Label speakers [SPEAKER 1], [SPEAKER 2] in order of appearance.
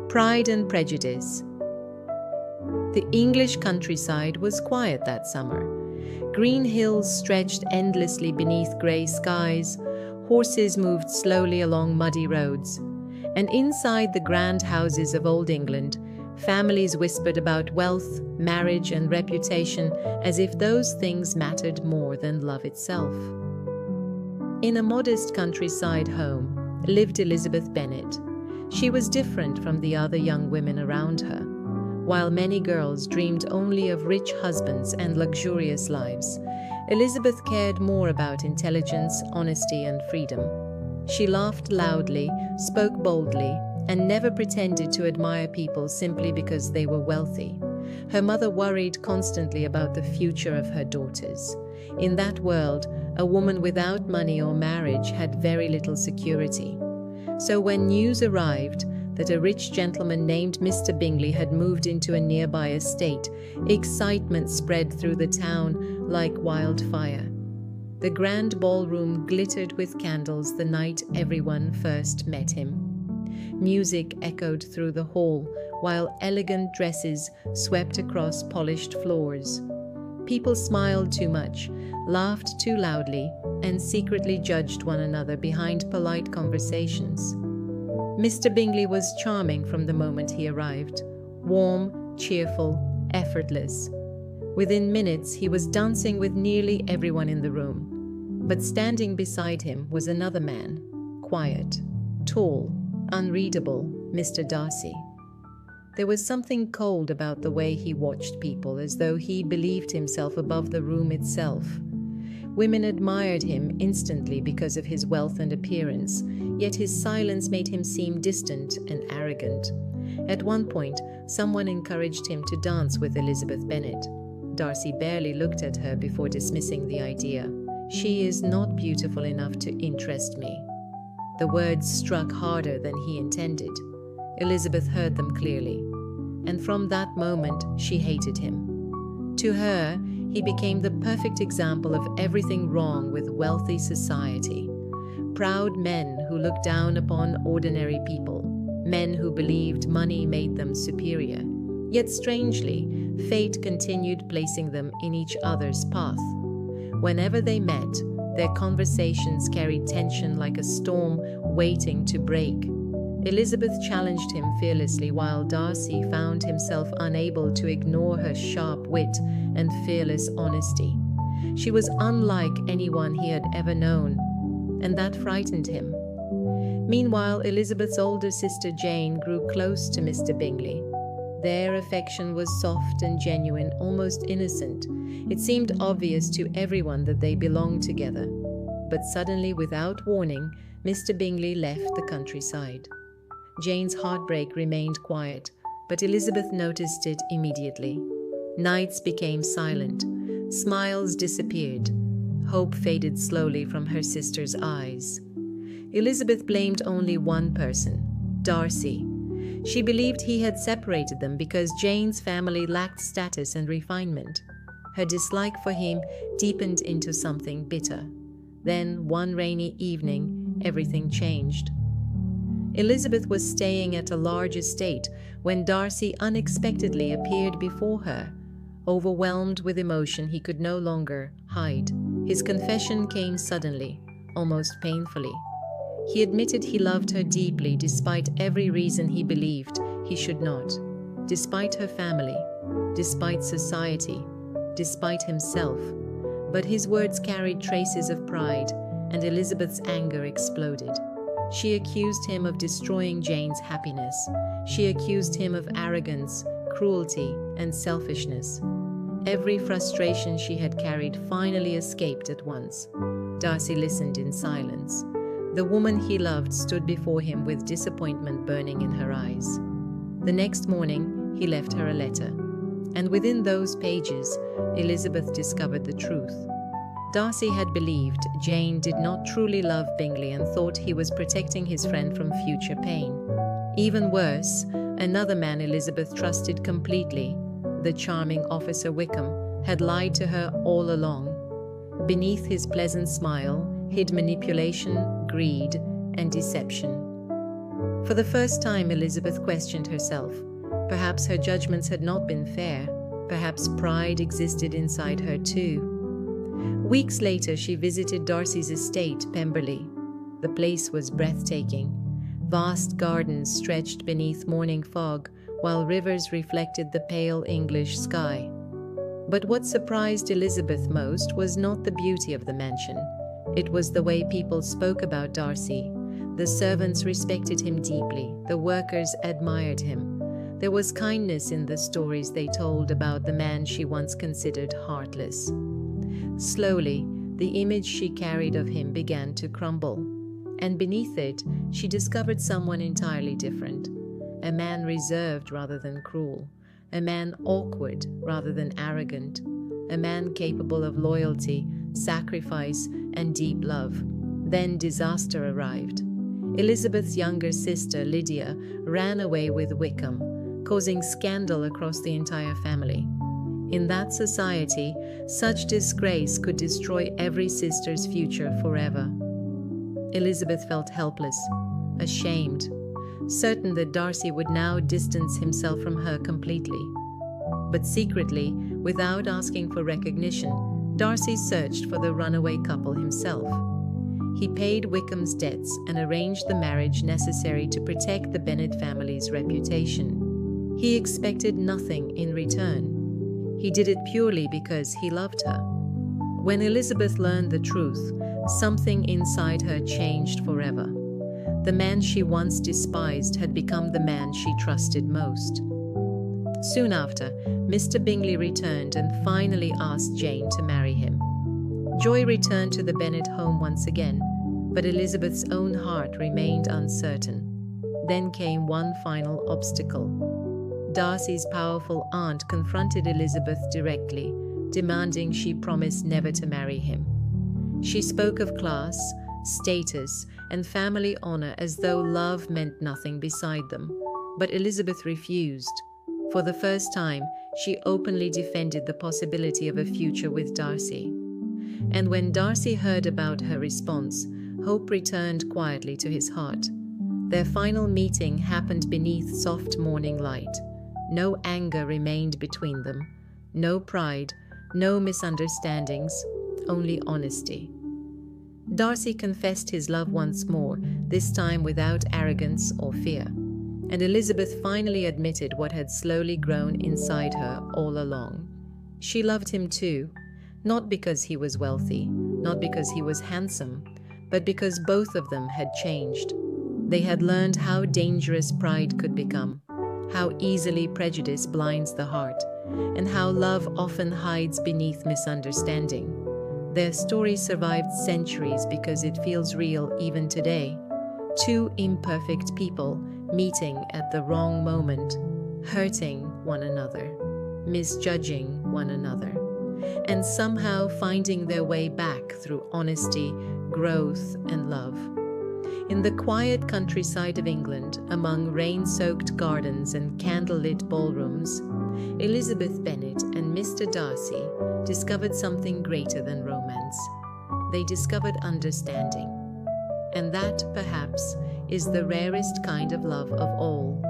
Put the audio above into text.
[SPEAKER 1] Pride and Prejudice. The English countryside was quiet that summer. Green hills stretched endlessly beneath grey skies, horses moved slowly along muddy roads, and inside the grand houses of Old England, families whispered about wealth, marriage, and reputation as if those things mattered more than love itself. In a modest countryside home lived Elizabeth Bennet. She was different from the other young women around her. While many girls dreamed only of rich husbands and luxurious lives, Elizabeth cared more about intelligence, honesty, and freedom. She laughed loudly, spoke boldly, and never pretended to admire people simply because they were wealthy. Her mother worried constantly about the future of her daughters. In that world, a woman without money or marriage had very little security. So when news arrived that a rich gentleman named Mr. Bingley had moved into a nearby estate, excitement spread through the town like wildfire. The grand ballroom glittered with candles the night everyone first met him. Music echoed through the hall, while elegant dresses swept across polished floors. People smiled too much, laughed too loudly, and secretly judged one another behind polite conversations. Mr. Bingley was charming from the moment he arrived, warm, cheerful, effortless. Within minutes, he was dancing with nearly everyone in the room. But standing beside him was another man, quiet, tall, unreadable, Mr. Darcy. There was something cold about the way he watched people, as though he believed himself above the room itself. Women admired him instantly because of his wealth and appearance, yet his silence made him seem distant and arrogant. At one point, someone encouraged him to dance with Elizabeth Bennet. Darcy barely looked at her before dismissing the idea. "She is not beautiful enough to interest me." The words struck harder than he intended. Elizabeth heard them clearly, and from that moment she hated him. To her, he became the perfect example of everything wrong with wealthy society. Proud men who looked down upon ordinary people, men who believed money made them superior. Yet strangely, fate continued placing them in each other's path. Whenever they met, their conversations carried tension like a storm waiting to break. Elizabeth challenged him fearlessly, while Darcy found himself unable to ignore her sharp wit and fearless honesty. She was unlike anyone he had ever known, and that frightened him. Meanwhile, Elizabeth's older sister Jane grew close to Mr. Bingley. Their affection was soft and genuine, almost innocent. It seemed obvious to everyone that they belonged together. But suddenly, without warning, Mr. Bingley left the countryside. Jane's heartbreak remained quiet, but Elizabeth noticed it immediately. Nights became silent. Smiles disappeared. Hope faded slowly from her sister's eyes. Elizabeth blamed only one person, Darcy. She believed he had separated them because Jane's family lacked status and refinement. Her dislike for him deepened into something bitter. Then, one rainy evening, everything changed. Elizabeth was staying at a large estate when Darcy unexpectedly appeared before her. Overwhelmed with emotion, he could no longer hide. His confession came suddenly, almost painfully. He admitted he loved her deeply despite every reason he believed he should not. Despite her family, despite society, despite himself. But his words carried traces of pride, and Elizabeth's anger exploded. She accused him of destroying Jane's happiness. She accused him of arrogance, cruelty, and selfishness. Every frustration she had carried finally escaped at once. Darcy listened in silence. The woman he loved stood before him with disappointment burning in her eyes. The next morning, he left her a letter. And within those pages, Elizabeth discovered the truth. Darcy had believed Jane did not truly love Bingley and thought he was protecting his friend from future pain. Even worse, another man Elizabeth trusted completely, the charming Officer Wickham, had lied to her all along. Beneath his pleasant smile hid manipulation, greed, and deception. For the first time, Elizabeth questioned herself. Perhaps her judgments had not been fair. Perhaps pride existed inside her too. Weeks later, she visited Darcy's estate, Pemberley. The place was breathtaking. Vast gardens stretched beneath morning fog, while rivers reflected the pale English sky. But what surprised Elizabeth most was not the beauty of the mansion. It was the way people spoke about Darcy. The servants respected him deeply. The workers admired him. There was kindness in the stories they told about the man she once considered heartless. Slowly, the image she carried of him began to crumble. And beneath it, she discovered someone entirely different. A man reserved rather than cruel. A man awkward rather than arrogant. A man capable of loyalty, sacrifice, and deep love. Then disaster arrived. Elizabeth's younger sister, Lydia, ran away with Wickham, causing scandal across the entire family. In that society, such disgrace could destroy every sister's future forever. Elizabeth felt helpless, ashamed, certain that Darcy would now distance himself from her completely. But secretly, without asking for recognition, Darcy searched for the runaway couple himself. He paid Wickham's debts and arranged the marriage necessary to protect the Bennet family's reputation. He expected nothing in return. He did it purely because he loved her. When Elizabeth learned the truth, something inside her changed forever. The man she once despised had become the man she trusted most. Soon after, Mr. Bingley returned and finally asked Jane to marry him. Joy returned to the Bennet home once again, but Elizabeth's own heart remained uncertain. Then came one final obstacle. Darcy's powerful aunt confronted Elizabeth directly, demanding she promise never to marry him. She spoke of class, status, and family honor as though love meant nothing beside them. But Elizabeth refused. For the first time, she openly defended the possibility of a future with Darcy. And when Darcy heard about her response, hope returned quietly to his heart. Their final meeting happened beneath soft morning light. No anger remained between them. No pride, no misunderstandings, only honesty. Darcy confessed his love once more, this time without arrogance or fear. And Elizabeth finally admitted what had slowly grown inside her all along. She loved him too, not because he was wealthy, not because he was handsome, but because both of them had changed. They had learned how dangerous pride could become, how easily prejudice blinds the heart, and how love often hides beneath misunderstanding. Their story survived centuries because it feels real even today. Two imperfect people meeting at the wrong moment, hurting one another, misjudging one another, and somehow finding their way back through honesty, growth, and love. In the quiet countryside of England, among rain-soaked gardens and candle-lit ballrooms, Elizabeth Bennet and Mr. Darcy discovered something greater than romance. They discovered understanding. And that, perhaps, is the rarest kind of love of all.